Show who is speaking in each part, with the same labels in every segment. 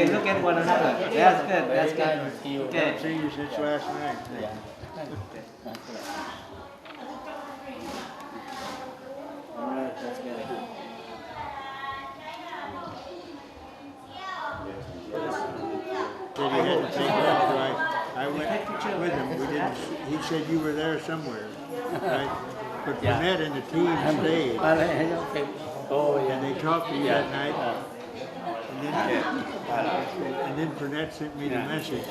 Speaker 1: look at one another. That's good. That's good. Okay.
Speaker 2: Haven't seen you since last night.
Speaker 3: Yeah.
Speaker 1: All right. That's good.
Speaker 2: Said he had to take that, so I went with him. We didn't. He said you were there somewhere, right? But
Speaker 3: Yeah.
Speaker 2: Burnett and the team stayed,
Speaker 3: Oh,
Speaker 2: and
Speaker 3: yeah.
Speaker 2: they talked to you
Speaker 3: Yeah.
Speaker 2: that night. And then Burnett sent me the
Speaker 3: Yeah.
Speaker 2: message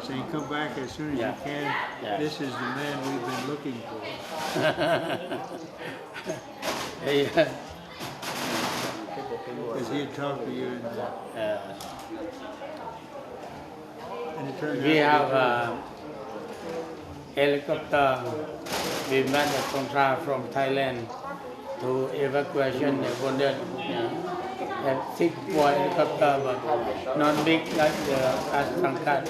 Speaker 2: saying, "Come back as soon as
Speaker 3: Yeah.
Speaker 2: you can.
Speaker 3: Yeah.
Speaker 2: This is the man we've been looking for."
Speaker 3: Yeah.
Speaker 2: Because he had talked to you, and it turned
Speaker 3: We
Speaker 2: out
Speaker 3: have
Speaker 2: to be
Speaker 3: a helicopter. We met a contract from Thailand to evacuation the wounded. Have 6-point helicopter, but not big like the Ashtankat.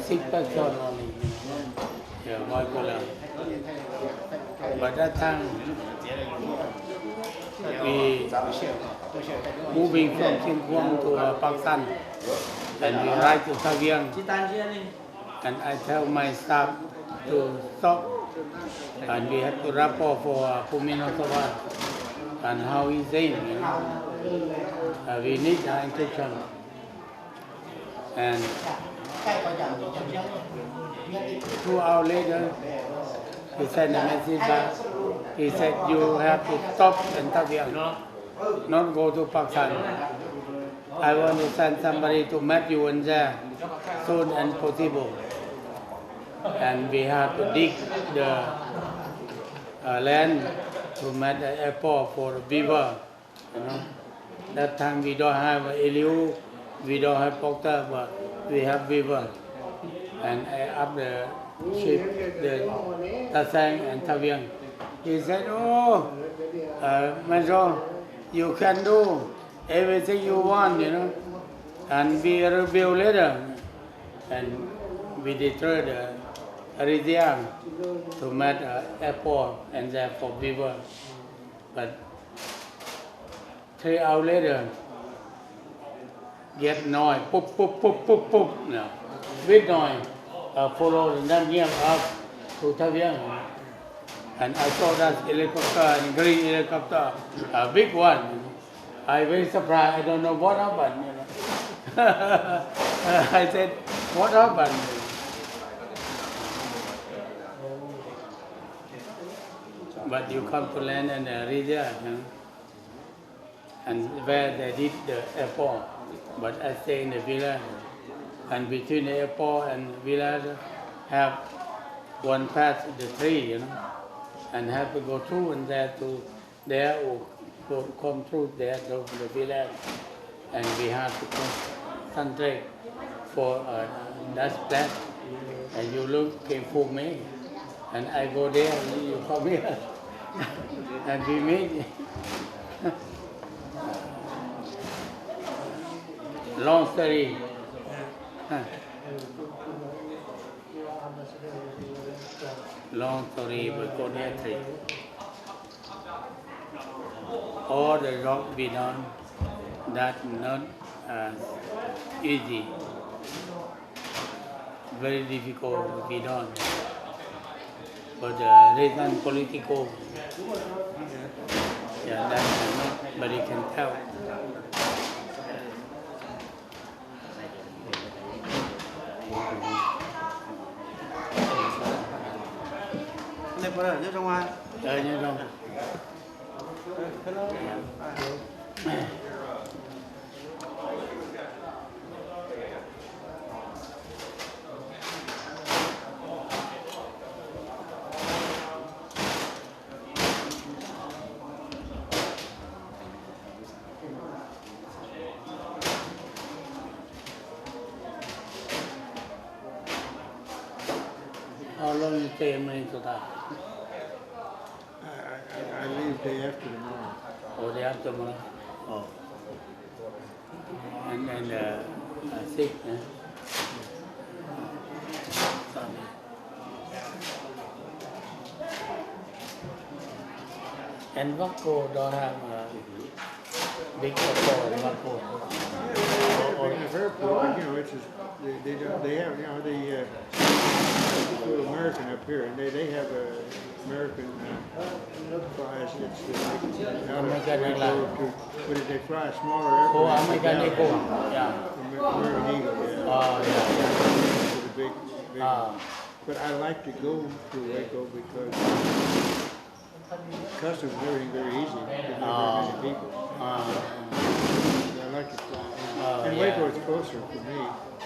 Speaker 3: 6 person only. Yeah, molecular. But that time we moving from Xinjiang to Pakistan, and we ride to Saviang, and I tell my staff to stop, and we have to rapport for Puminosova and how he's saying. We need instruction, and 2 hours later he sent a message back. He said you have to stop in Saviang, not go to Pakistan. I want to send somebody to meet you in there soon as possible. And we have to dig the land to meet the airport for the beaver. That time we don't have Eliu, we don't have Proctor, but we have beaver. And up the ship, the Tasang and Taviang. He said, "Oh, Major, you can do everything you want, and we rebuild later." And we destroyed the Ariziam to meet airport and therefore beaver. But 3 hours later, get noise, pop, pop, pop, pop, pop. No. Big noise, follow the Nanyang up to Taviang. And I saw that helicopter, green helicopter, a big one. I very surprised. I don't know what happened. I said, "What happened?" But you come to land in the region, and where they did the airport. But I stay in the village, and between the airport and village have one path, the tree, and have to go through and there to there or come through there to the village, and we have to concentrate for that plant. And you looking for me, and I go there, and you come here, and we meet. Long story. Long story, but go there three. All the job be done, that not easy, very difficult to be done. But the reason political, yeah, that nobody can tell.
Speaker 1: Đây có ở trong ngoài.
Speaker 3: Như đâu.
Speaker 1: Hello.
Speaker 3: How long you stay in Minnesota?
Speaker 2: I leave day after tomorrow.
Speaker 3: Or day after tomorrow? Oh. And then sick, eh? And Vaco don't have big airport in Vancouver.
Speaker 2: Big enough airport, you know, it's just, they have, you know, the American up here, and they have American flies. It's out of Waco but they fly a smaller
Speaker 3: Oh,
Speaker 2: airplane.
Speaker 3: American Eagle. Yeah.
Speaker 2: American Eagle, yeah.
Speaker 3: Oh, yeah.
Speaker 2: It's a big but I like to go to Waco because customs and everything very easy. There's not very many people. I like to fly. And Waco is closer for me.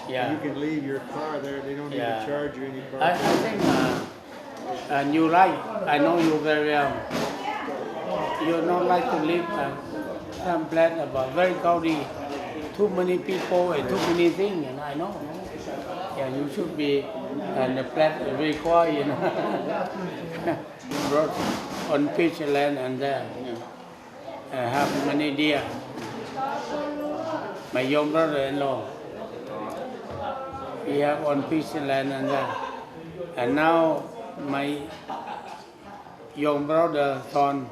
Speaker 3: Yeah.
Speaker 2: You can leave your car there. They don't even charge you any
Speaker 3: I
Speaker 2: parking.
Speaker 3: think you like, I know you very well. You don't like to live some place about very crowded, too many people and too many things, and I know. Yeah, you should be in a place very quiet, you know. Brought on beach land and there, you know. Have many deer. My young brother-in-law, he have on beach land and there. And now my young brother son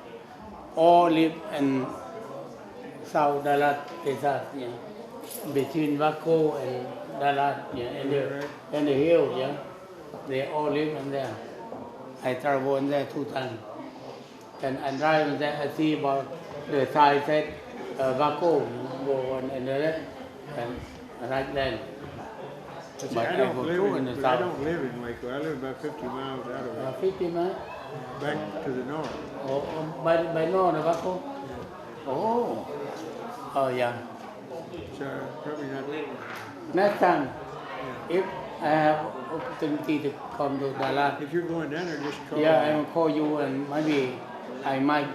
Speaker 3: all live in South Dallas, Texas, yeah. Between Vaco and Dallas, yeah, in the hill, yeah. They all live in there. I travel in there 2 times. And I drive in there, I see about the side said Vaco, go on in there, and right then.
Speaker 2: But
Speaker 3: But
Speaker 2: I
Speaker 3: I
Speaker 2: don't
Speaker 3: go
Speaker 2: live
Speaker 3: through
Speaker 2: in,
Speaker 3: in the
Speaker 2: but I
Speaker 3: south.
Speaker 2: don't live in Waco. I live about 50 miles out of it,
Speaker 3: 50 miles?
Speaker 2: back to the north.
Speaker 3: Oh, by north of Vaco? Oh. Oh, yeah.
Speaker 2: So probably not.
Speaker 3: Next time, if I have opportunity to come to Dallas,
Speaker 2: If you're going down there, just call
Speaker 3: yeah, I
Speaker 2: me.
Speaker 3: will call you and maybe I might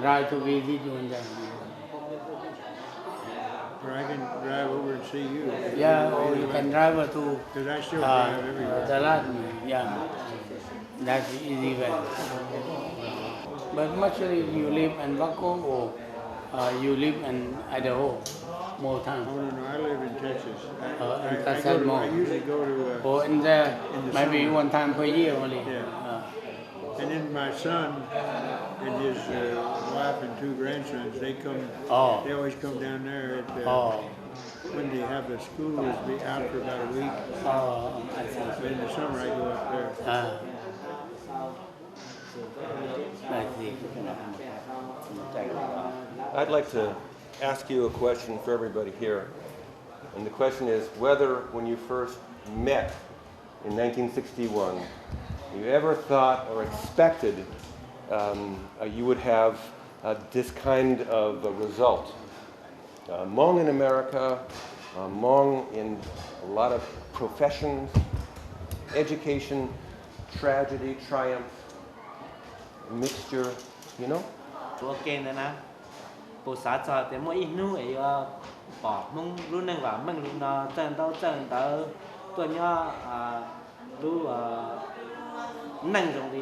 Speaker 3: drive to visit you in there.
Speaker 2: Or I can drive over and see you.
Speaker 3: Yeah, or you can drive to
Speaker 2: Because I still drive everywhere.
Speaker 3: Dallas, yeah. That's the easy way. But mostly you live in Vaco or you live in Idaho more time?
Speaker 2: Oh, no, I live in Texas.
Speaker 3: In
Speaker 2: I
Speaker 3: Texas more.
Speaker 2: I usually go to,
Speaker 3: Or in there,
Speaker 2: in the
Speaker 3: maybe
Speaker 2: summer.
Speaker 3: 1 time per year only.
Speaker 2: Yeah. And then my son and his wife and 2 grandsons, they always come down there at, when they have the school is be out for about a week.
Speaker 3: I see.
Speaker 2: But in the summer I go up there.
Speaker 3: I see.
Speaker 4: I'd like to ask you a question for everybody here. And the question is whether when you first met in 1961, you ever thought or expected you would have this kind of a result. Hmong in America, Hmong in a lot of professions, education, tragedy, triumph, mixture, you know?
Speaker 1: Chúa kênh đó nè, bố sát cho tới mỗi nu ấy bỏ mông luôn nâng vào mông luôn nó chân tao tôi nhớ lu nâng trong đi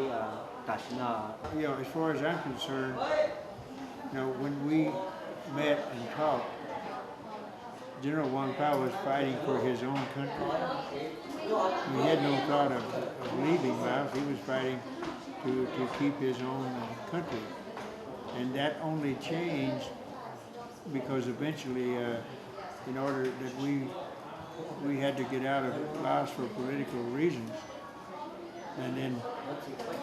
Speaker 1: cả nó.
Speaker 2: You know, as far as I'm concerned, when we met and talked, General Vang Pao was fighting for his own country. He had no thought of leaving Laos. He was fighting to keep his own country. And that only changed because eventually, in order that we had to get out of Laos for political reasons. And then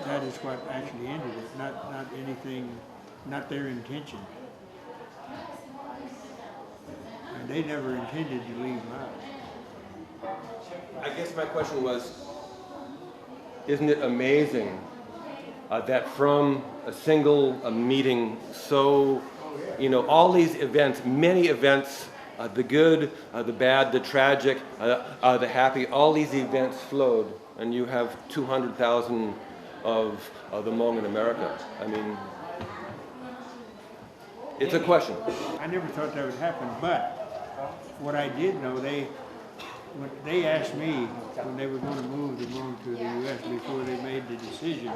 Speaker 2: that is what actually ended it, not anything, not their intention. And they never intended to leave Laos.
Speaker 4: I guess my question was, isn't it amazing that from a single meeting, so, all these events, many events, the good, the bad, the tragic, the happy, all these events flowed, and you have 200,000 of the Hmong in America. I mean, it's a question.
Speaker 2: I never thought that would happen, but what I did know, they asked me when they were going to move the Hmong to the U.S. before they made the decision,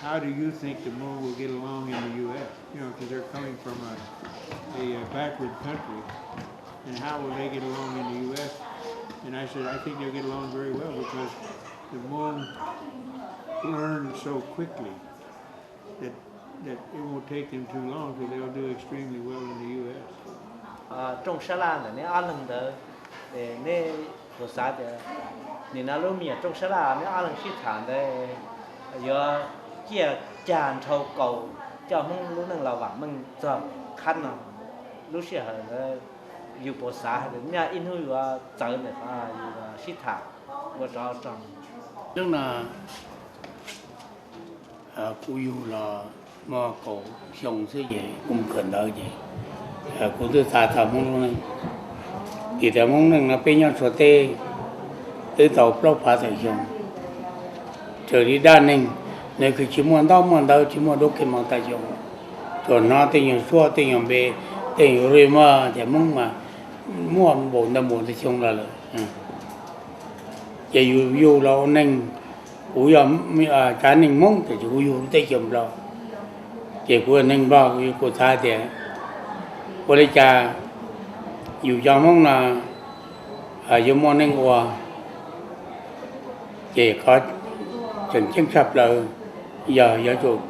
Speaker 2: how do you think the Hmong will get along in the U.S.? Because they're coming from a backward country, and how will they get along in the U.S.? And I said, I think they'll get along very well because the Hmong learn so quickly that that it won't take them too long because they'll do extremely well in the U.S.
Speaker 1: Trong sa la này nếu ăn lần đó để nè bố xã thì nên nó lúc trong sa la nếu ăn lần xí thản đấy giờ kia tràn trâu cầu cho không lúc năng là vắng mình giờ khăn nào lúc xí hởอยู่บษาเนี่ยอินหูว่าเจอเนี่ยอยู่ชิดถาว่าจอจง
Speaker 3: tức là cô yêu là mà cổ xong sẽ vậy cũng cần đỡ vậy cô tôi thả thầm mong luôn thì thầm mong rằng là bên nhau số tê tới tàu plop phá thời xong trở đi đa ninh nếu cứ chỉ muốn đâu chỉ muốn đốt cái mong ta xong rồi nó tình hình xua tình hình bề tình hình rồi mà thì mong mà mua bộ năm bộ thì xong là giờ yêu là ninh cú yếm cá ninh mông thì cú yêu tới chậm rồi giờ cú ninh bao cú tha thì cú lấy trà yêu cho mông là yêu mông ninh qua giờ có chuẩn chứng sắp là giờ chụp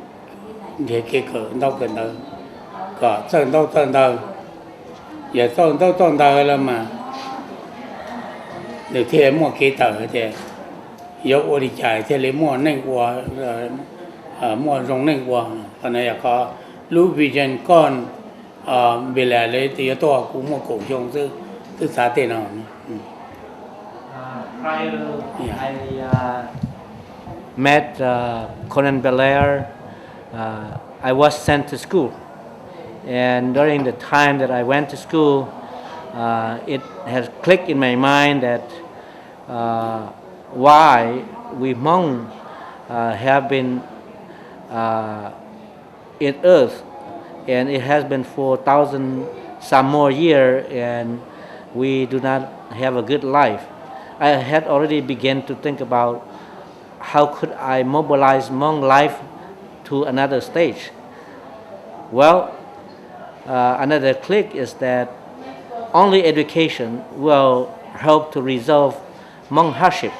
Speaker 3: để cái cửa đâu cần đâu có sơn đâu giờ sơn đâu là mà được thêm một cái tờ thì dấu đi chạy thì lấy mua nền qua mua rong nền qua còn này có lũ vision con về lại lấy thì to cũng một cổ trông từ xã tiền nào
Speaker 1: Prior I met Conan Lair. I was sent to school, and during the time that I went to school, it has clicked in my mind that why we Hmong have been in earth, and it has been 4,000 some more years, and we do not have a good life. I had already begun to think about how could I mobilize Hmong life to another stage. Well, another click is that only education will help to resolve Hmong hardship.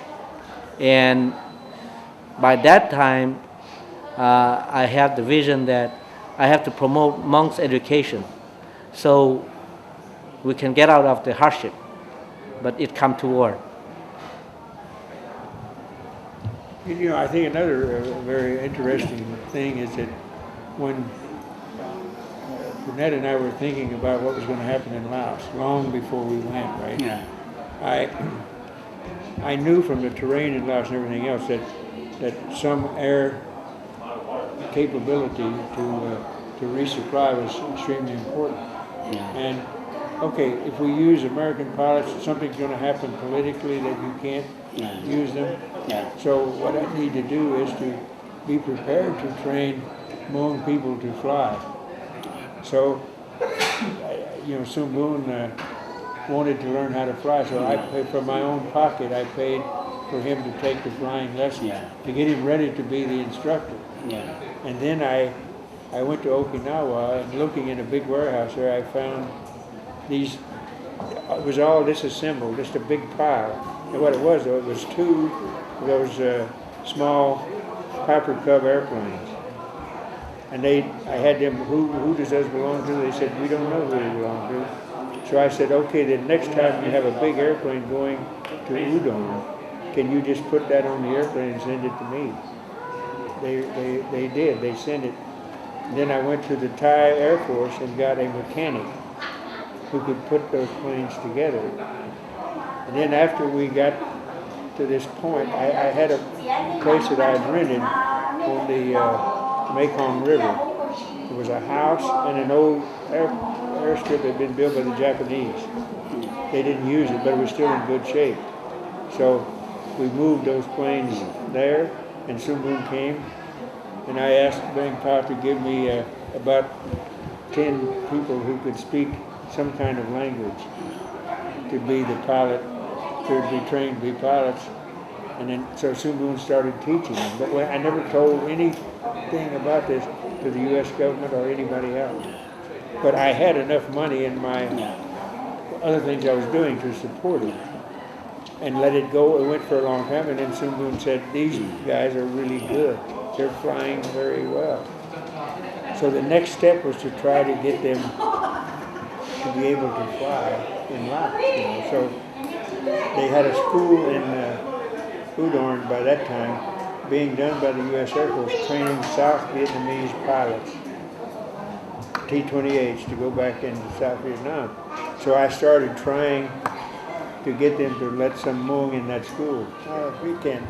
Speaker 1: And by that time, I have the vision that I have to promote Hmong's education so we can get out of the hardship. But it come to war.
Speaker 2: You know, I think another very interesting thing is that when Burnett and I were thinking about what was going to happen in Laos long before we went, right?
Speaker 3: Yeah.
Speaker 2: I knew from the terrain in Laos and everything else that some air capability to resupply was extremely important.
Speaker 3: Yeah.
Speaker 2: And okay, if we use American pilots, something's going to happen politically that you can't use them.
Speaker 3: Yeah.
Speaker 2: So what I need to do is to be prepared to train Hmong people to fly. So, you know, Sun Moon wanted to learn how to fly, so I paid from my own pocket. I paid for him to take the flying lessons to get him ready to be the instructor.
Speaker 3: Yeah.
Speaker 2: And then I went to Okinawa, and looking in a big warehouse there, I found these. It was all disassembled, just a big pile. And what it was, though, it was two of those small Piper Cub airplanes. And I had them, who does those belong to? They said, we don't know who they belong to. So I said, okay, then next time you have a big airplane going to Udon, can you just put that on the airplane and send it to me? They did, they sent it. Then I went to the Thai Air Force and got a mechanic who could put those planes together. And then after we got to this point, I had a place that I had rented on the Mekong River. It was a house and an old airstrip that had been built by the Japanese. They didn't use it, but it was still in good shape. So we moved those planes there, and Sun Moon came, and I asked Vang Pao to give me about 10 people who could speak some kind of language to be the pilot, to be trained to be pilots. And then, so Sun Moon started teaching them. But I never told anything about this to the U.S. government or anybody else. But I had enough money in my other things I was doing to support it. And let it go. It went for a long time, and then Sun Moon said, these guys are really good. They're flying very well. So the next step was to try to get them to be able to fly in Laos. So they had a school in Udorn by that time being done by the U.S. Air Force training South Vietnamese pilots, T-28s, to go back into South Vietnam. So I started trying to get them to let some Hmong in that school. We can't.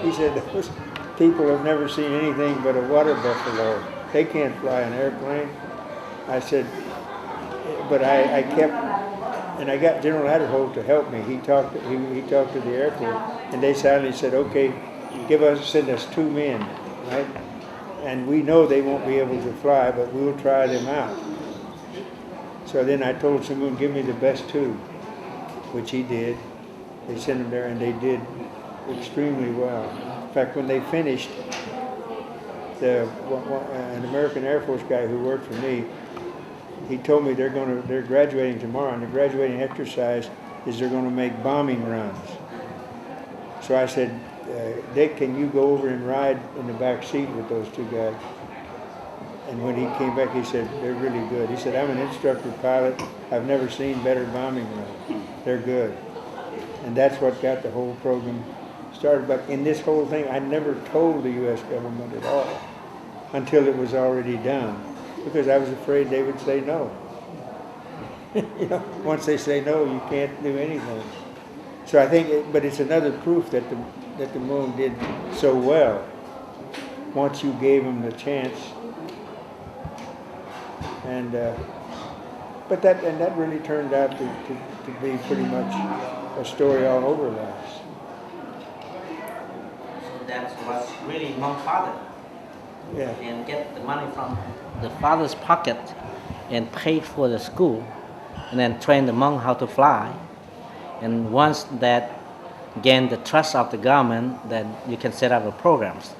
Speaker 2: He said, those people have never seen anything but a water buffalo. They can't fly an airplane. I said, but I kept, and I got General Adderholt to help me. He talked to the airport, and they suddenly said, okay, send us 2 men, right? And we know they won't be able to fly, but we'll try them out. So then I told Samoon, give me the best 2, which he did. They sent them there, and they did extremely well. In fact, when they finished, an American Air Force guy who worked for me, he told me they're graduating tomorrow, and the graduating exercise is they're going to make bombing runs. So I said, Dick, can you go over and ride in the back seat with those 2 guys? And when he came back, he said, they're really good. He said, I'm an instructor pilot. I've never seen better bombing runs. They're good. And that's what got the whole program started. But in this whole thing, I never told the U.S. government at all until it was already done, because I was afraid they would say no. Once they say no, you can't do anything. So I think, but it's another proof that the Hmong did so well once you gave them the chance. And but that really turned out to be pretty much a story all over Laos.
Speaker 1: So that was really Hmong father.
Speaker 2: Yeah.
Speaker 1: And get the money from the father's pocket and paid for the school, and then train the Hmong how to fly. And once that gain the trust of the government, then you can set up the programs.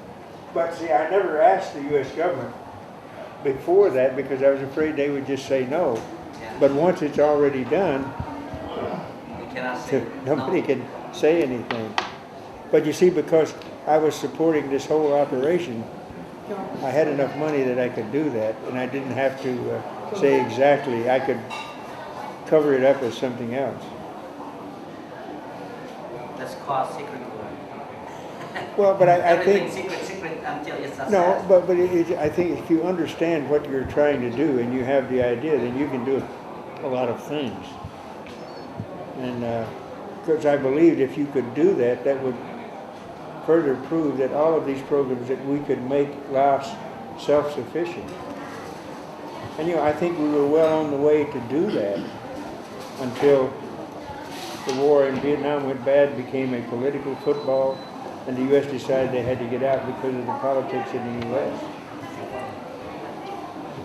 Speaker 2: But see, I never asked the U.S. government before that because I was afraid they would just say no.
Speaker 1: Yeah.
Speaker 2: But once it's already done,
Speaker 1: You cannot say
Speaker 2: nobody
Speaker 1: no.
Speaker 2: can say anything. But you see, because I was supporting this whole operation, I had enough money that I could do that, and I didn't have to say exactly. I could cover it up as something else.
Speaker 1: That's called secret work.
Speaker 2: Well, but I
Speaker 1: Everything
Speaker 2: think
Speaker 1: secret until it's success.
Speaker 2: no, but I think if you understand what you're trying to do and you have the idea, then you can do a lot of things. And because I believed if you could do that, that would further prove that all of these programs that we could make Laos self-sufficient. And I think we were well on the way to do that until the war in Vietnam went bad, became a political football, and the U.S. decided they had to get out because of the politics in the U.S.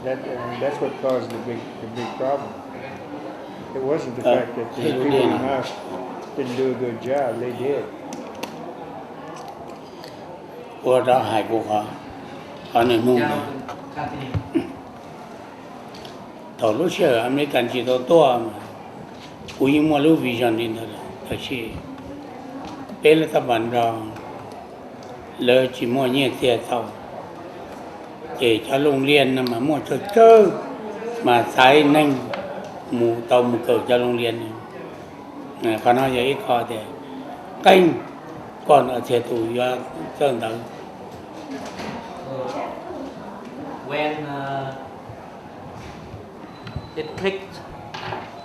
Speaker 2: That's what caused the big problem. It wasn't the fact that the people in Laos didn't do a good job. They did.
Speaker 3: What are high go on a moon? Tolucia, American Jito Toam, we Malu vision in the she. Pelataban brown, Lurch Monia Theatre. A Chalong Lian, Mamoto, my side name, Mu Taumuko, Jalong Lian. Kanaya called there. Kind gone a tattoo, you are turned out.
Speaker 1: When it clicked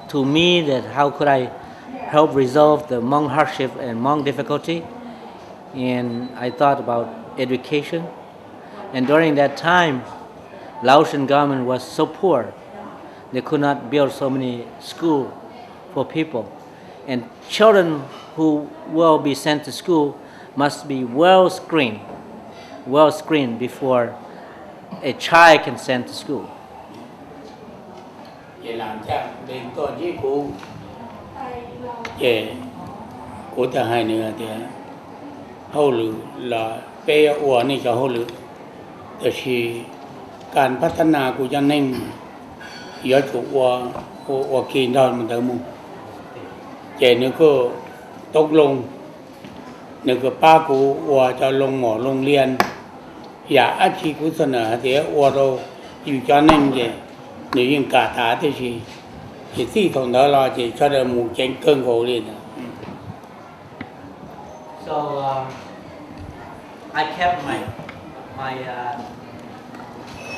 Speaker 1: to me that how could I help resolve the Hmong hardship and Hmong difficulty, and I thought about education. And during that time, Laotian government was so poor, they could not build so many schools for people. And children who will be sent to school must be well screened before a child can send to school.
Speaker 3: Của ta hai nữa thì hậu lử là bây giờ này cho hậu lử thìการพัฒนาcủa gia đình giờ chủ của kỳ đó mình thấy mu trẻ nữa có tốc lông nữa có ba của cho lông mỏ lông liên giả ác chỉ của sân ở thì ở đâu อยู่cho nên gì nếu như cả thả thì chỉ thằng đó lo chỉ cho được một chén cơm khổ liền.
Speaker 1: So I kept my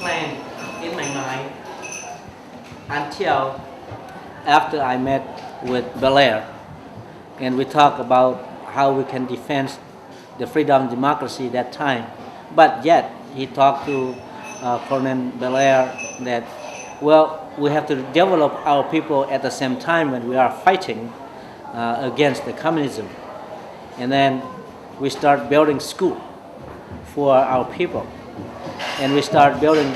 Speaker 1: plan in my mind until after I met with Lair, and we talked about how we can defend the freedom democracy that time. But yet he talked to Colonel Lair that, well, we have to develop our people at the same time when we are fighting against the communism. And then we start building school for our people, and we start building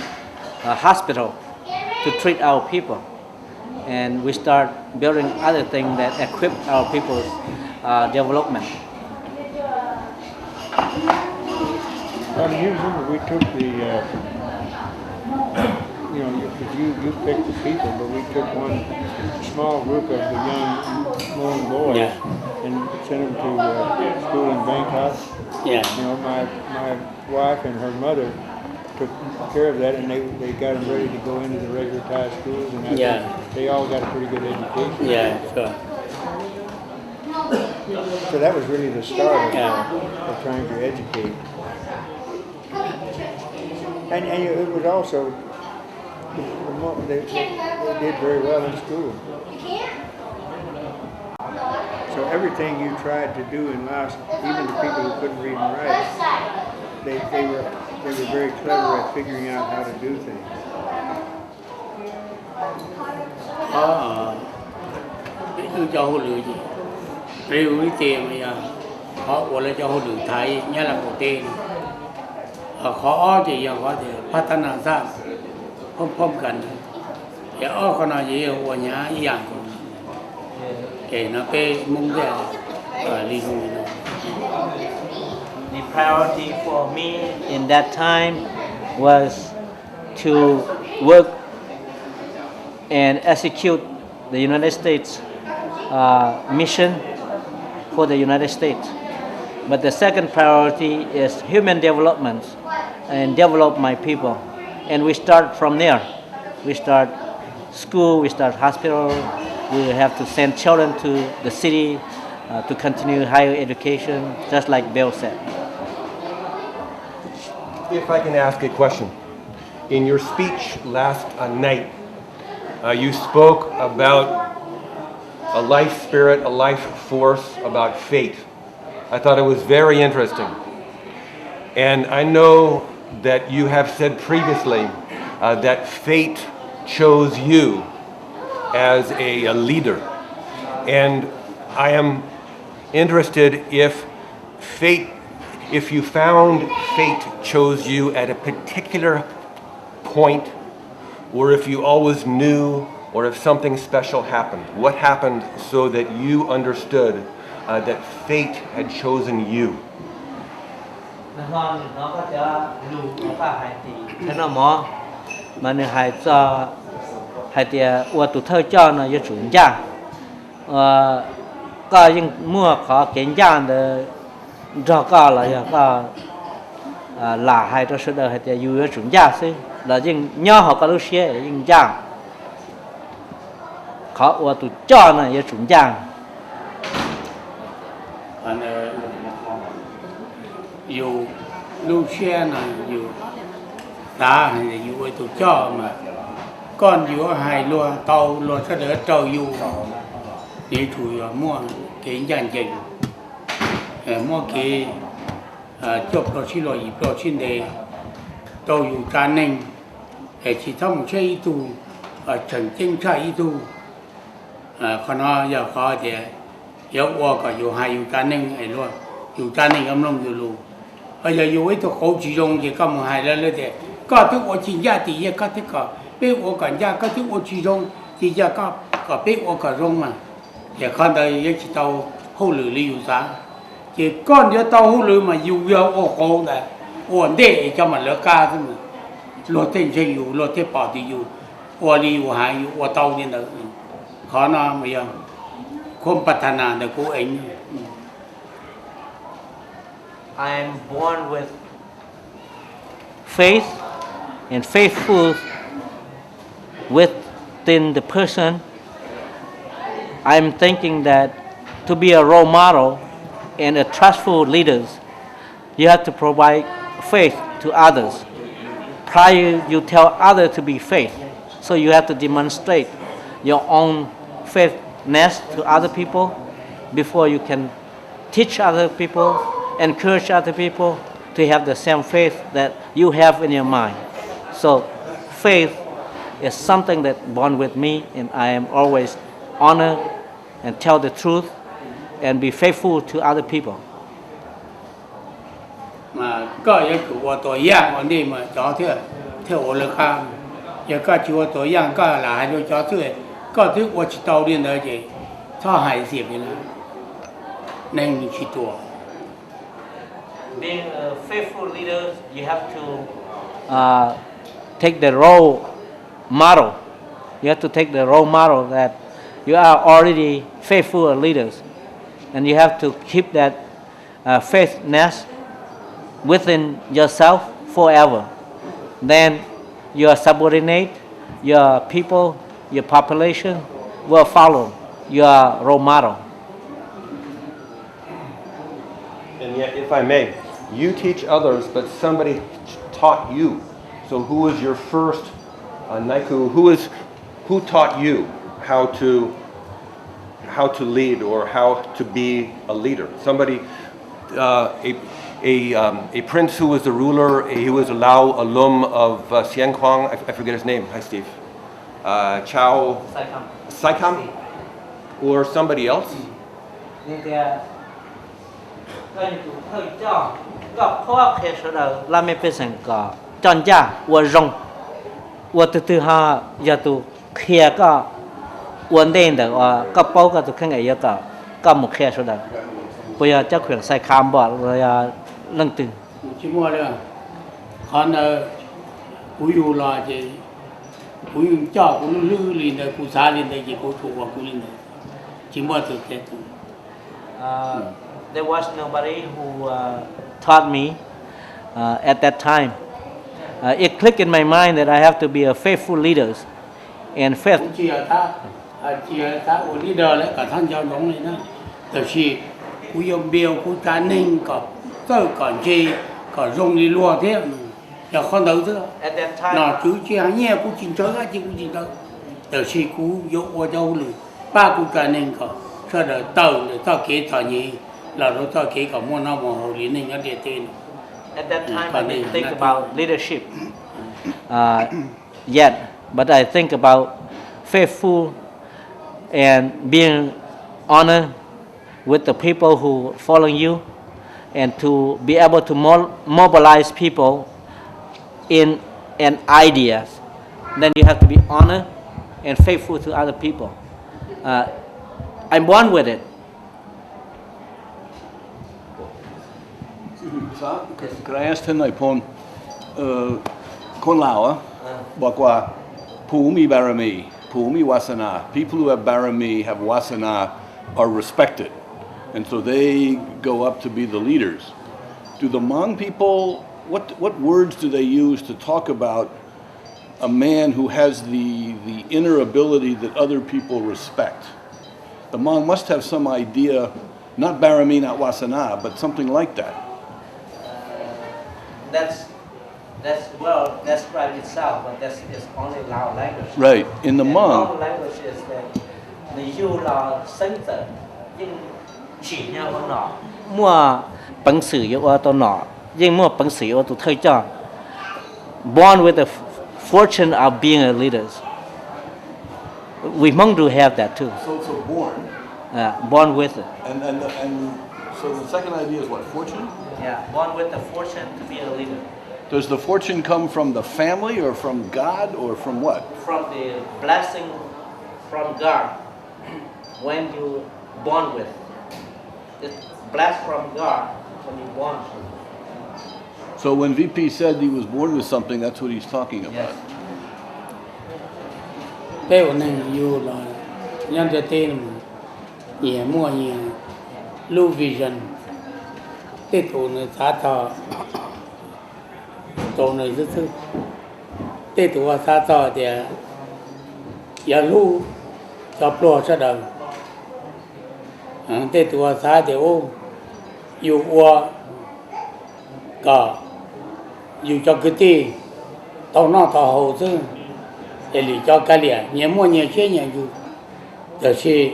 Speaker 1: a hospital to treat our people, and we start building other things that equip our people's development.
Speaker 2: You remember we took the, you picked the people, but we took one small group of the young Hmong boys and sent them to school in Bangkok.
Speaker 3: Yeah.
Speaker 2: My wife and her mother took care of that, and they got them ready to go into the regular Thai schools, and I think they all got a pretty good education.
Speaker 3: Yeah, sure.
Speaker 2: So that was really the start of trying to educate. And it was also, they did very well in school. So everything you tried to do in Laos, even the people who couldn't read and write, they were very clever at figuring out how to do things.
Speaker 3: Ví cho hỗ lửa gì? Riêu với tiền bây giờ họ gọi là cho hỗ lửa Thái nhớ là một tiền. Khó thì giờ có thể phát triển ra không cần. Thì ở con nào gì ở nhà gì dạng cũng để nó pe mông ra đi không được.
Speaker 1: The priority for me in that time was to work and execute the United States mission for the United States. But the second priority is human development and develop my people. And we start from there. We start school, we start hospital, we have to send children to the city to continue higher education, just like Bill said.
Speaker 4: If I can ask a question. In your speech last night, you spoke about a life spirit, a life force, about fate. I thought it was very interesting. And I know that you have said previously that fate chose you as a leader. And I am interested if you found fate chose you at a particular point, or if you always knew, or if something special happened. What happened so that you understood that fate had chosen you?
Speaker 1: Mà này hay cho hay thì qua tụ thơ cho nó yêu chuẩn gia có những mua khó kiến gia để cho có là có là hay cho sự đời hay thì yêu chuẩn gia xí là những nhỏ họ có lúc xưa những gia khó qua tụ cho nó yêu chuẩn gia.
Speaker 3: Dù lúc xưa này dù ta hay dù tụ cho mà con dù hay luôn tàu luôn sẽ đỡ trâu dù để chủ mua cái dàn dành mua cái chụp đồ xin lỗi đồ xin đề tàu dù cha nên để chỉ thông chơi tu trần chính chơi tu còn nó giờ có thì yếu qua cả dù hay dù cha nên ấy luôn dù cha nên âm long dù luôn bây giờ dù ấy tôi khổ chỉ dùng thì có một hai lần thì có thứ ở trên gia thì có thứ có biết ở cả gia có thứ ở chỉ dùng thì gia có biết ở cả dùng mà thì con đây những chỉ tàu hỗ lử liu giá chỉ con nhớ tàu hỗ lử mà dù giờ ở khổ này ổn định cho mà lỡ ca thôi mà lột tiền chơi dù lột tiền bỏ thì dù ở liu hay dù ở tàu như đó khó nó mà giờ không phát triển được của anh.
Speaker 1: I am born with faith and faithful within the person, I'm thinking that to be a role model and a trustful leader, you have to provide faith to others. Prior, you tell others to be faith, so you have to demonstrate your own faithfulness to other people before you can teach other people, encourage other people to have the same faith that you have in your mind. So faith is something that born with me, and I am always honor and tell the truth and be faithful to other people.
Speaker 3: Mà có一个我多样我你嘛早跳跳我了看，也个就我多样个来就早跳，个对我去锻炼而且，他还是别人能去做。
Speaker 1: Being a faithful leader, you have to take the role model. You have to take the role model that you are already faithful leaders, and you have to keep that faithfulness within yourself forever. Then your subordinate, your people, your population will follow your role model.
Speaker 4: And yet, if I may, you teach others, but somebody taught you. So who was your first naiku? Who taught you how to lead or how to be a leader? Somebody, a prince who was the ruler. He was a Lao alum of Xianquang. I forget his name. Hi, Steve. Saikam, or somebody else.
Speaker 1: Chọn cha, của rong, của từ ha, giờ tu kia có ổn định được, có bao cái tu khang ấy có một kia số đó, bây giờ chắc khuyển sai khám bỏ rồi lăng từ.
Speaker 3: chỉ mua được, còn cúi u là gì, cúi u cho cúi lư lên đây, cúi xa lên đây, chỉ cúi thuộc vào cúi lên đây, chỉ mua từ cái tu.
Speaker 1: There was nobody who taught me at that time. It clicked in my mind that I have to be a faithful leader, and faith.
Speaker 3: Chỉ là ta leader đấy, cả thân giáo giống này đó, từ khi cúi ông biểu cúi cá ninh có tới còn gì có dùng đi lùa thế, giờ con đầu thế.
Speaker 1: At that time.
Speaker 3: Nó cứ chỉ hàng nhẹ cúi chín tới cái chỉ cúi chín tới, từ khi cúi dỗ qua đâu rồi, ba cúi cá ninh có, sau đó tàu rồi tàu kế thọ nhỉ, là rồi tàu kế có mua nó mua hồ lý ninh nó để tên.
Speaker 1: At that time, I didn't think about leadership yet, but I think about faithful and being honored with the people who follow you, and to be able to mobilize people in an idea. Then you have to be honored and faithful to other people. I'm born with it.
Speaker 5: Could I ask tonight, Pon, Kon Lao, Bakwa, Pumi Barami, Pumi Wasana. People who have Barami, have Wasana, are respected. And so they go up to be the leaders. Do the Hmong people, what words do they use to talk about a man who has the inner ability that other people respect? The Hmong must have some idea, not Barami, not Wasana, but something like that.
Speaker 1: That's right itself, but that's only Lao language.
Speaker 5: Right. In the Hmong,
Speaker 1: Lao language is that the you là sinh tử, nhưng chỉ nhau con nọ mua bằng sử yêu ở tôi nọ, nhưng mua bằng sử yêu tôi thấy cho. Born with the fortune of being a leader. We Hmong do have that too.
Speaker 5: so born.
Speaker 1: Born with it.
Speaker 5: And so the second idea is what, fortune?
Speaker 1: Yeah, born with the fortune to be a leader.
Speaker 5: Does the fortune come from the family or from God or from what?
Speaker 1: From the blessing from God when you born with. It's blessed from God when you born.
Speaker 5: So when VP said he was born with something, that's what he's talking about.
Speaker 1: Yes.
Speaker 3: Cái này yêu là nhân dân tên nhẹ mua nhẹ lưu vision cái tổ này xã thọ tổ này rất thứ cái tổ xã thọ thì giờ lu cho pro cho đời thế tua xa thì ô yêu qua cả yêu cho cái gì tao nó tao hậu chứ để lý cho cái liền nhiều mua nhiều chuyện nhiều dù giờ thì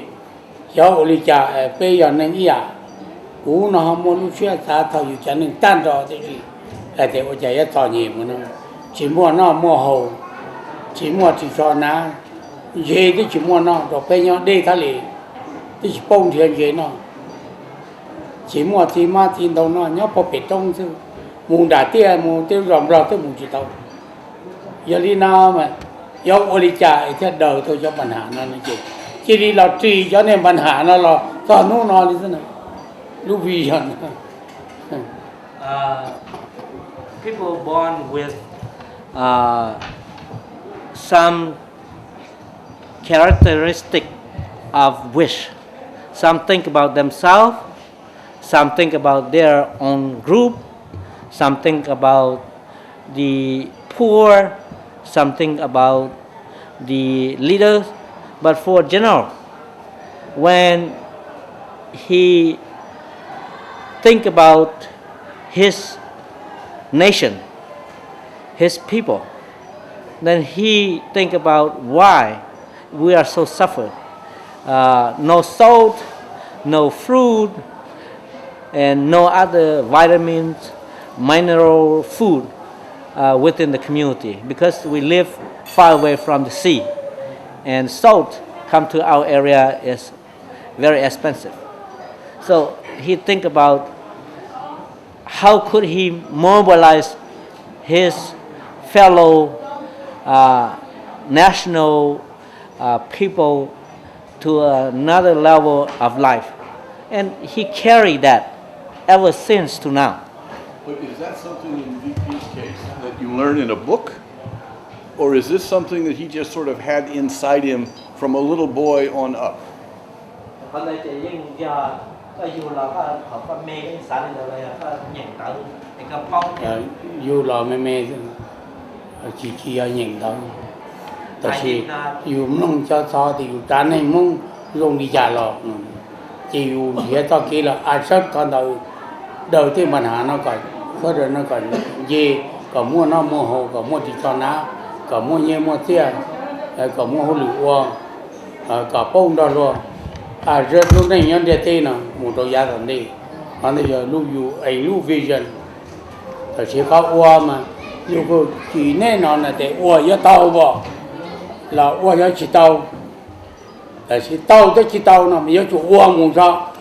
Speaker 3: cháu lý cha bây giờ nên ý à cú nó không muốn chuyện xa tao yêu cho nên tan rồi thì gì là để ở chạy tao nhiều mà nó chỉ mua nó mua hậu chỉ mua chỉ cho nó dễ thì chỉ mua nó rồi bây giờ đi thà lì thì chỉ bông thì dễ nó chỉ mua thì mà thì đâu nó nhớ bỏ bể trong chứ muốn đã muốn tiêu rộng rồi tôi muốn chỉ tao giờ đi nào mà giờ ở đi chạy thì đời tôi cho bản hạ nó chỉ đi là trì cho nên bản hạ nó là toàn nó đi thế này lúc vì hận
Speaker 1: people born with some characteristic of wish. Some think about themselves, some think about their own group, some think about the poor, some think about the leaders. But for general, when he think about his nation, his people, then he think about why we are so suffered. No salt, no fruit, and no other vitamins, mineral food within the community because we live far away from the sea, and salt come to our area is very expensive. So he think about how could he mobilize his fellow national people to another level of life, and he carried that ever since to now.
Speaker 5: But is that something in VP's case that you learn in a book, or is this something that he just sort of had inside him from a little boy on up?
Speaker 3: dù là mê chỉ nhìn thôi, tại vì dù muốn cho thì dù trả này muốn dùng đi trả lọ, chỉ dù hiện tại kia là ai sát con đầu tiên mình hạ nó còn, có rồi nó còn gì, còn mua nó mua hồ, còn mua thì cho nó, còn mua nhẹ mua tiền, còn mua hồ lựu, còn bông đó luôn, rất lúc này nhân đề tên nào, một đồ giá thành đi, còn bây giờ lúc dù ấy lúc vision, tại vì có ua mà dù có chỉ nên nó là để ua cho tàu vào, là ua cho chỉ tàu, tại vì tàu tới chỉ tàu nó mới cho ua muốn sao,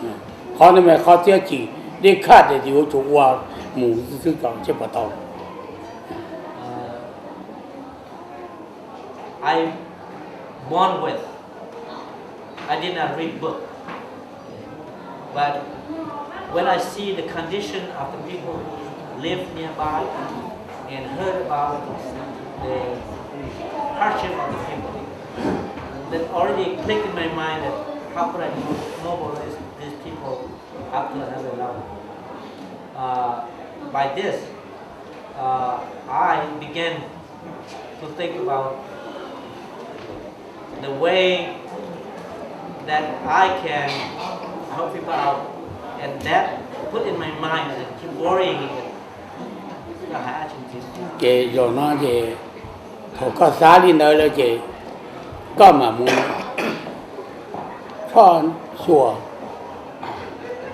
Speaker 3: khó nên mà khó tiếc chỉ đi khát để điều cho ua muốn thứ còn chưa bắt tàu.
Speaker 1: I born with. I did not read book, but when I see the condition of the people who live nearby and heard about the hardship of the people, that already clicked in my mind that how could I mobilize these people up to another level. By this, I began to think about the way that I can help people out, and that put in my mind and keep worrying it.
Speaker 3: Chị rồi nó về thổ có giá đi nơi là chị có mà muốn cho sủa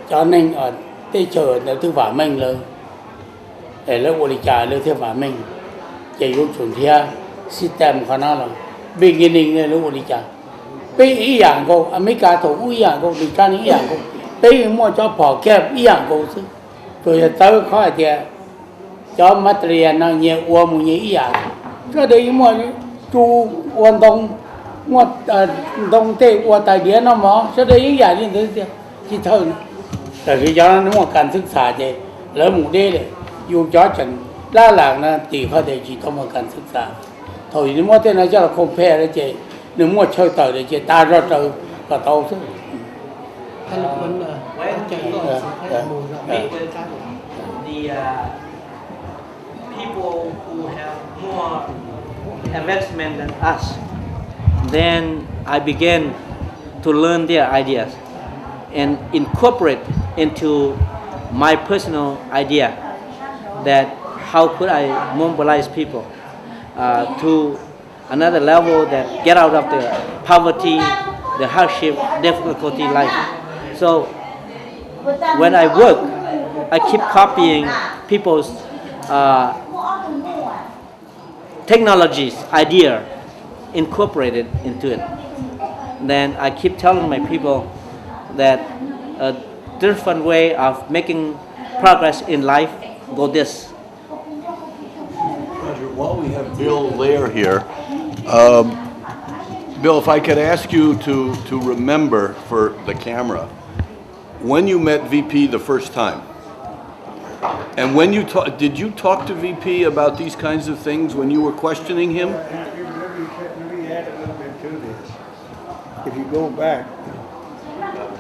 Speaker 3: cho nên ở tây chờ là thứ vả mìnhเลยđể lớp bồi trả lớp thứ vả mình chị cũng chuẩn theo system của nó là beginning này lớp bồi trả bây ý dạng cô America thổ ý dạng cô Mỹ can ý dạng cô bây mua cho bỏ kẹp ý dạng cô chứ rồi tới khỏi thì cho material nó nhiều uống một nhĩ dạng cho đấy mua chu uống đông tê uống tài điển nó mỏ cho đấy dạng như thế thì thôi tại vì cho nó mà cầnศึกษา thì lấy một đê để dùng cho chẳng đa làng nó thì có thể chỉ có một cầnศึกษา thôi nếu mua tên nó cho là compare đấy chị nếu mua chơi tờ để chị ta ra tờ là tàu chứ
Speaker 1: people who have more advancement than us, then I began to learn their ideas and incorporate into my personal idea that how could I mobilize people to another level that get out of the poverty, the hardship, difficulty life. So when I work, I keep copying people's technologies, idea, incorporated into it. Then I keep telling my people that a different way of making progress in life go this.
Speaker 5: While we have Bill Lair here, Bill, if I could ask you to remember for the camera, when you met VP the first time, and when you did you talk to VP about these kinds of things when you were questioning him?
Speaker 2: Let me add a little bit to this. If you go back,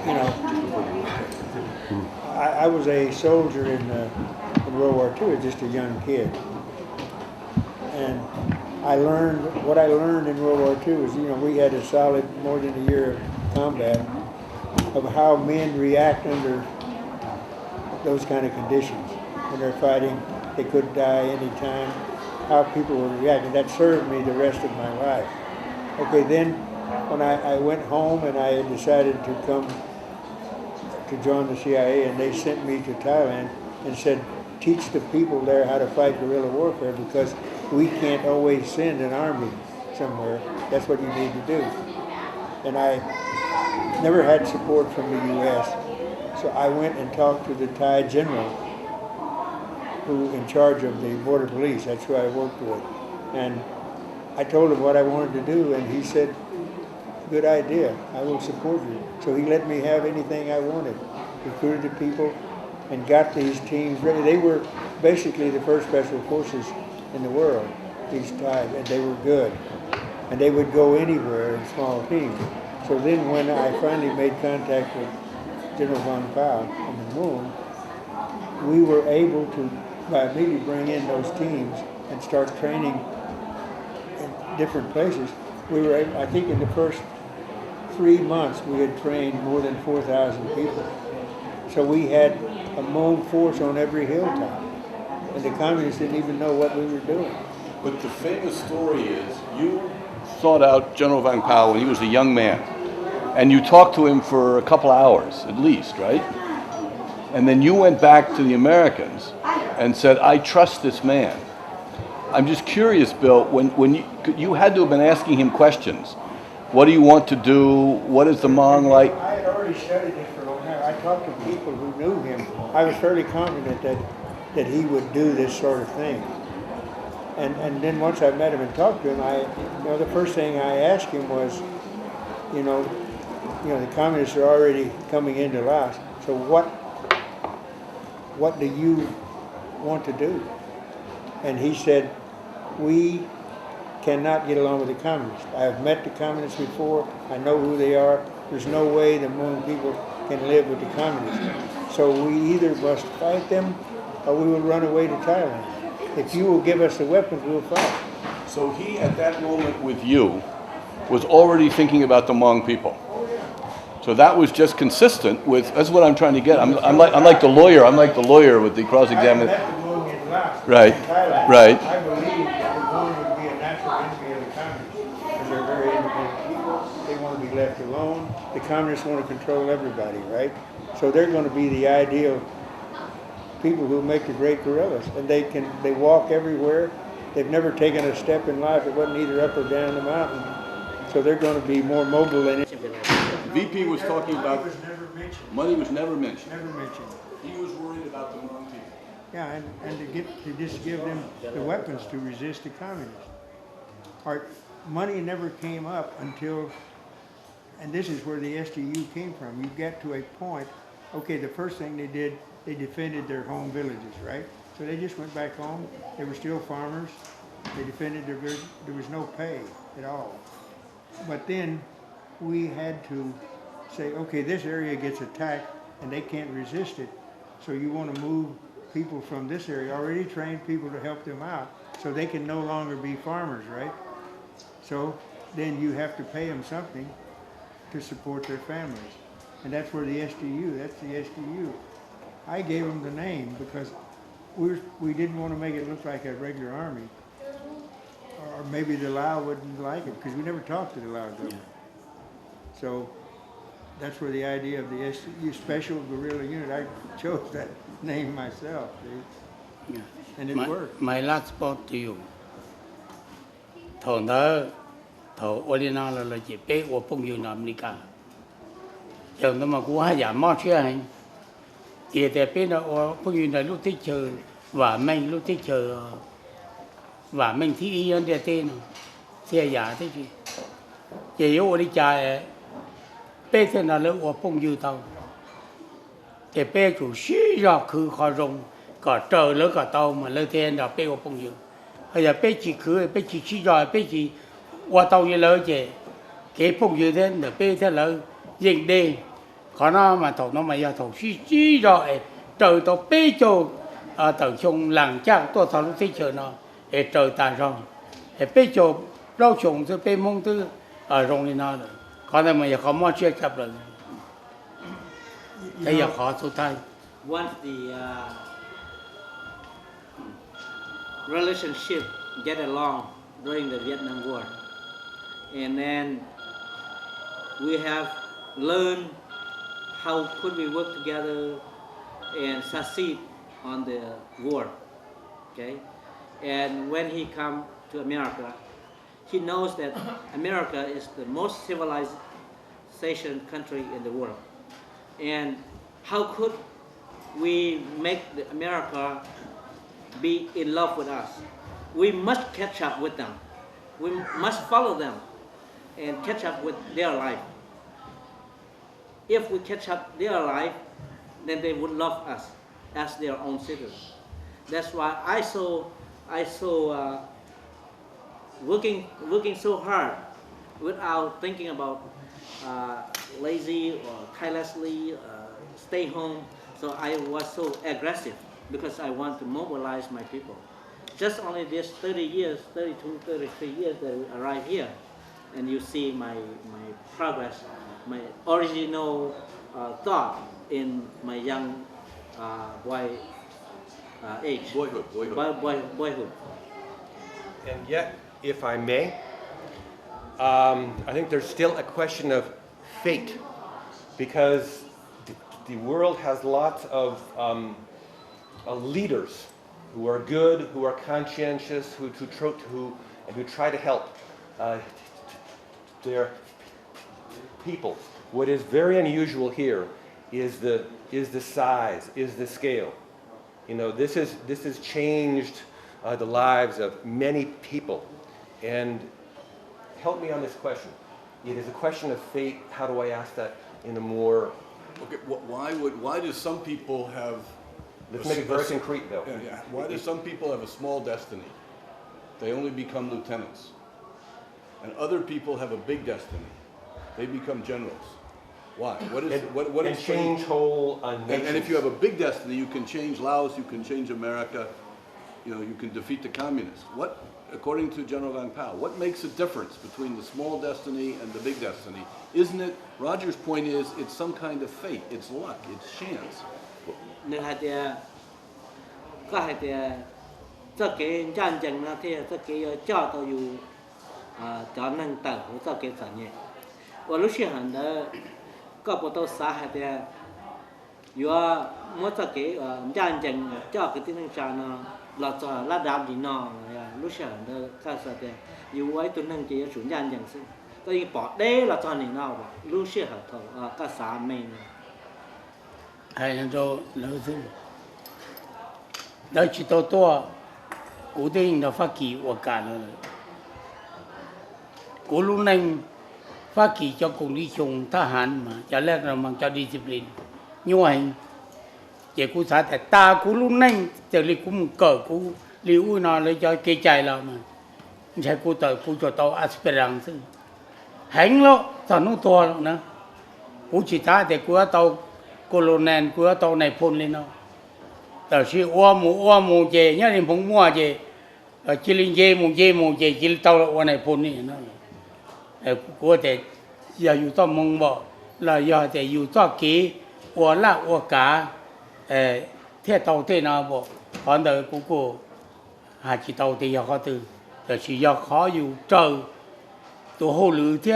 Speaker 2: you know, I was a soldier in World War II, just a young kid. And what I learned in World War II was, you know, we had a solid more than a year of combat of how men react under those kind of conditions. When they're fighting, they could die anytime, how people would react. And that served me the rest of my life. Okay, then when I went home and I decided to come to join the CIA, and they sent me to Thailand and said, teach the people there how to fight guerrilla warfare, because we can't always send an army somewhere. That's what you need to do. And I never had support from the U.S., so I went and talked to the Thai general who in charge of the border police. That's who I worked with. And I told him what I wanted to do, and he said, good idea, I will support you. So he let me have anything I wanted, recruited the people, and got these teams ready. They were basically the first special forces in the world, these Thai, and they were good. And they would go anywhere in small teams. So then when I finally made contact with General Vang Pao on the moon, we were able to, by immediately bring in those teams and start training in different places. We were able, I think in the first 3 months, we had trained more than 4,000 people. So we had a moon force on every hilltop. And the communists didn't even know what we were doing.
Speaker 5: But the famous story is you sought out General Vang Pao when he was a young man, and you talked to him for a couple hours at least, right? And then you went back to the Americans and said, I trust this man. I'm just curious, Bill, when you had to have been asking him questions. What do you want to do? What is the Hmong like?
Speaker 2: I had already studied it for a long time. I talked to people who knew him. I was fairly confident that he would do this sort of thing. And then once I met him and talked to him, the first thing I asked him was, the communists are already coming into Laos. So what do you want to do? And he said, we cannot get along with the communists. I have met the communists before. I know who they are. There's no way the Hmong people can live with the communists. So we either must fight them or we will run away to Thailand. If you will give us the weapons, we'll fight.
Speaker 5: So he, at that moment with you, was already thinking about the Hmong people. So that was just consistent with, that's what I'm trying to get. I'm like the lawyer. I'm like the lawyer with the cross-examination.
Speaker 2: I met the Hmong in Laos,
Speaker 5: Right,
Speaker 2: in Thailand.
Speaker 5: right.
Speaker 2: I believe that the Hmong would be a natural enemy of the communists because they're very independent people. They want to be left alone. The communists want to control everybody, right? So they're going to be the ideal people who make the great guerrillas, and they walk everywhere. They've never taken a step in life that wasn't either up or down the mountain. So they're going to be more mobile than
Speaker 5: VP was talking about
Speaker 2: money was never mentioned.
Speaker 5: money was never mentioned.
Speaker 2: Never mentioned.
Speaker 5: He was worried about the Hmong people.
Speaker 2: Yeah, and to just give them the weapons to resist the communists. Money never came up until, and this is where the SDU came from. You get to a point. Okay, the first thing they did, they defended their home villages, right? So they just went back home. They were still farmers. They defended their village. There was no pay at all. But then we had to say, okay, this area gets attacked and they can't resist it. So you want to move people from this area, already trained people to help them out, so they can no longer be farmers, right? So then you have to pay them something to support their families. And that's where the SDU, that's the SDU. I gave them the name because we didn't want to make it look like a regular army. Or maybe the Lao wouldn't like it because we never talked to the Lao government. So that's where the idea of the SDU, Special Guerrilla Unit, I chose that name myself. See? And it worked.
Speaker 3: My last spot to you. Thầu đó, thầu Olina là chỉ bé của phong yêu Nam America. Giờ nó mà cũng giảm mất chưa hay. Chỉ để bé nó phong yêu là lúc thích chơi và mình lúc thích chơi và mình thì ý anh để tên xe giả thế chứ. Chỉ yếu Oli chạy bé thế nào là của phong yêu tao. Để bé chủ sĩ ra khứ khó rong cả trời lớn cả tàu mà lớn thế nào bé của phong yêu. Bây giờ bé chỉ khứ bé chỉ sĩ ra bé chỉ qua tàu như lớn chứ. Cái phong yêu thế là bé thế là dừng đi. Khó nó mà thầu nó mà giờ thầu sĩ rồi trời tao bé cho tàu chung làng chắc tôi thầu lúc thích chơi nó trời tài rồi bé cho lâu chung tôi bé mong tôi ở rong đi nó rồi khó này mà giờ khó mua chưa chấp rồi bây giờ khó số thay.
Speaker 1: Once the relationship get along during the Vietnam War, and then we have learned how could we work together and succeed on the war, okay? And when he come to America, he knows that America is the most civilization country in the world. And how could we make America be in love with us? We must catch up with them. We must follow them and catch up with their life. If we catch up their life, then they would love us as their own citizens. That's why I saw working so hard without thinking about lazy or carelessly stay home. So I was so aggressive because I want to mobilize my people. Just only this 30 years, 32, 33 years that we arrived here, and you see my progress, my original thought in my young age. Boyhood.
Speaker 4: And yet, if I may, I think there's still a question of fate, because the world has lots of leaders who are good, who are conscientious, who try to help their people. What is very unusual here is the size, is the scale. You know, this has changed the lives of many people. And help me on this question. It is a question of fate. How do I ask that in a more...
Speaker 5: Okay, why do some people have...
Speaker 4: Let's make it very concrete, though.
Speaker 5: Yeah. Why do some people have a small destiny? They only become lieutenants. And other people have a big destiny. They become generals. Why? What is
Speaker 4: change whole nations.
Speaker 5: And if you have a big destiny, you can change Laos, you can change America, you can defeat the communists. What, according to General Vang Pao, what makes a difference between the small destiny and the big destiny? Isn't it, Roger's point is, it's some kind of fate, it's luck, it's chance.
Speaker 1: Nên hai tia có hai tia cho cái战争那tia cho cái cho taoอยู่cho năng tao cho cái sản nghiệp. Và lúc xưa hắn đó có bộ tao xã hai tia vừa muốn cho cái战争cho cái tiếng Anh nó là cho là đam đi nó lúc xưa hắn đó có sao tiaอยู่ไว้ตัวนึงchỉ xuống战争ซึ่งก็ยังbỏ đế là cho nên nó lúc xưa hắn thầu có xã mình
Speaker 3: hay là do lớn thứ đó chỉ to cố định là phát kỳ của cả rồi cố lúc này phát kỳ cho cùng đi chung tha hán mà cho lẽ là mang cho discipline như vậy chỉ cố sátแต่ตาcố lúc nàyจะđi cố cờ cố liu nó lấy cho cây chạy là màใช้cố tới cố cho tao aspirant hành lo tao nó to nữa cố chỉ ta để cố tao colonel của tàu này phun lên nó, tàu sĩ oa mù chè nhá thì phong mua chè, chỉ linh chè mù chè chỉ tàu oa này phun lên nó, 我哋又要多夢喎，嗱又係要多幾我啦我假ที่เตาเตนะบอกตอนเดินกูหาจีเตาเตียเขาตื่นแต่ชีอยากขออยู่เจอตัวหูหรือที่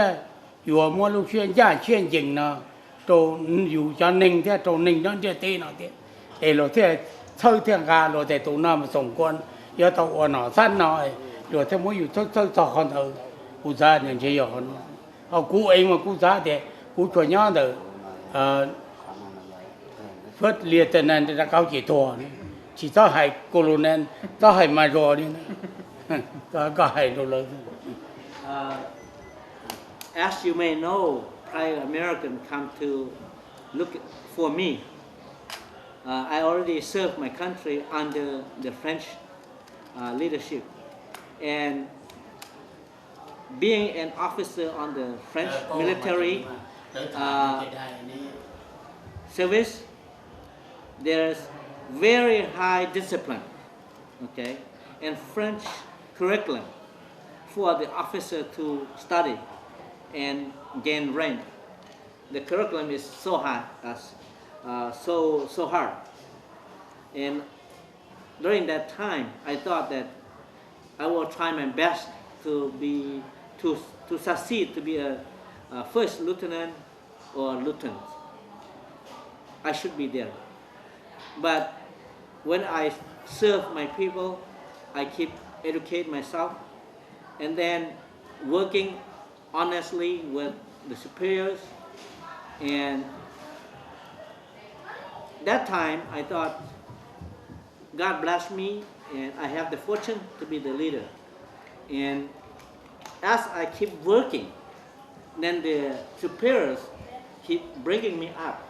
Speaker 3: อยู่มัวลูกเชื่อนย่าเชื่อนจริงนะตัวอยู่จะนิ่งที่ตัวนิ่งนั่นที่ตีนะที่เราที่เท่าที่การเราแต่ตัวน้ามาส่งคนยาตัวอ่อนหน่อสั้นหน่อยเราที่มัวอยู่เท่าคนเออกูซาอย่างเชี่ยวคนเอากูเองมากูซาแต่กูช่วยย้อนเด้อphật liệt tên này đã cao chỉ thua chỉ cho hai colonel cho hai major đi có hai đô lớn.
Speaker 1: As you may know, prior American come to look for me. I already served my country under the French leadership, and being an officer on the French military service, there's very high discipline, okay, and French curriculum for the officer to study and gain rank. The curriculum is so high, so hard. And during that time, I thought that I will try my best to succeed to be a first lieutenant or lieutenant. I should be there. But when I serve my people, I keep educate myself, and then working honestly with the superiors. And that time I thought God blessed me and I have the fortune to be the leader. And as I keep working, then the superiors keep bringing me up.